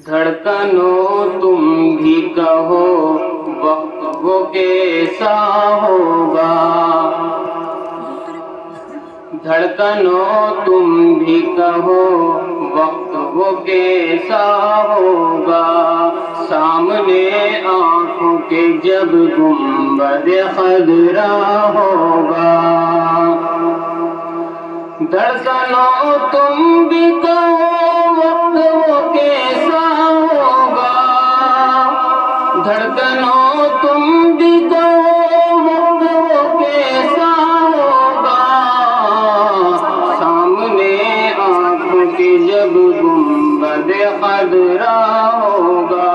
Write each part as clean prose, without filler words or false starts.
دھڑکنوں تم بھی کہو وقت وہ کیسا ہوگا، دھڑکنوں تم بھی کہو وقت وہ کیسا ہوگا، سامنے آنکھوں کے جب گنبد خضرا ہوگا، دھڑکنوں تم بھی کہو وقت وہ کیسا ہوگا، دھڑکنوں تم بھی کہو وقت وہ کیسا ہوگا، سامنے آنکھوں کے جب گنبد خضرا ہوگا،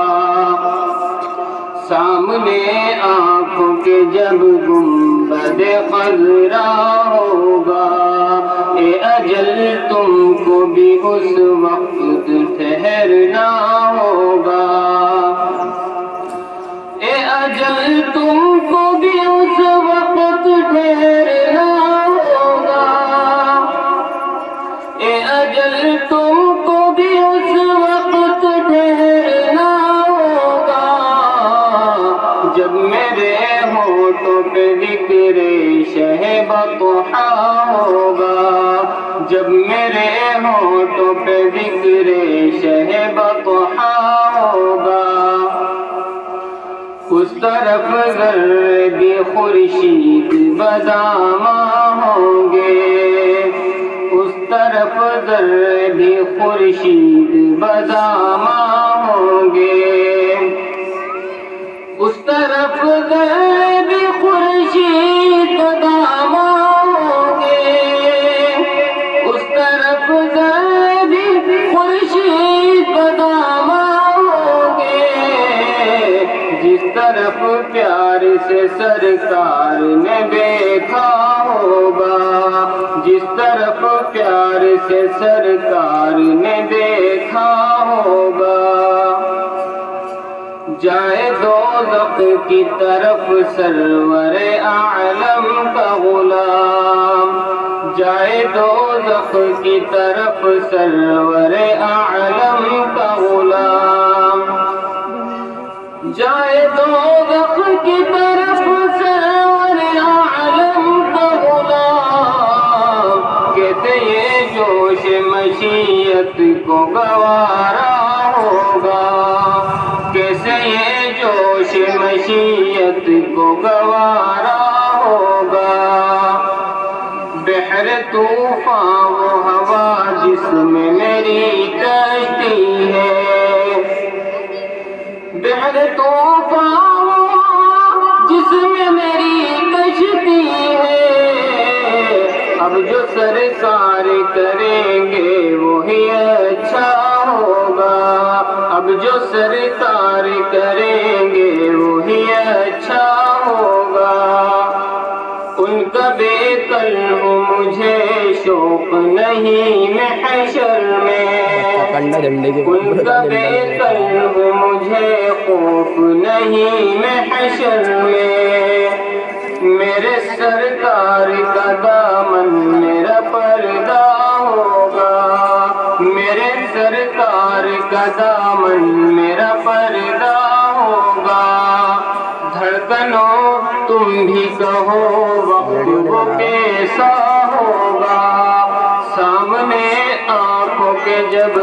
سامنے آنکھوں کے جب گنبد خضرا ہوگا، اے اجل تم کو بھی اس وقت ٹھہرنا ہوگا، اے اجل تم کو بھی اس وقت ٹھہرنا ہوگا، اے اجل تم کو بھی اس وقت ٹھہرنا ہوگا، جب میرے ہونٹوں پہ ذکر شہ بطحا ہوگا، جب میرے ہونٹوں پہ ذکر شہ بطحا ہوگا، اس طرف ذرے بھی خورشید بدامہ ہوں گے، اس طرف ذرے بھی خورشید بدامہ ہوں گے، اس طرف ذرے بھی خورشید بدامہ ہوں گے، اس طرف ذرے بھی خورشید بدامہ ہوں گے، جس طرف پیار سے سرکار نے دیکھا ہوگا، جس طرف پیار سے سرکار نے دیکھا ہوگا، جائے دوزخ کی طرف سرور اعلم کا غلام، جائے دوزخ کی طرف سرور اعلم کا غلام، جائے دوزخ کی طرف سرور اعلم کا غلام، کہتے یہ جوش مشیت کو گوارا ہوگا، کیسے یہ جوش مشیت کو گوارا ہوگا، بحر طوفان وہ ہوا جس میں میری کشتی ہے، بحر طوفان وہ ہوا جس میں میری کشتی ہے، اب جو سرکار کریں گے وہی اچھا ہوگا، اب جو سرکار کریں گے وہی اچھا ہوگا، ان کا بے قلب مجھے شوق نہیں محشر میں، ان کا بے قلب مجھے خوف نہیں محشر میں، میرے سرکار کا دامن میرا پردہ ہوگا، میرے سرکار کا دامن میرا پردہ ہوگا، دھڑکنوں تم بھی کہو وقت وہ کیسا ہوگا، سامنے آنکھوں کے جب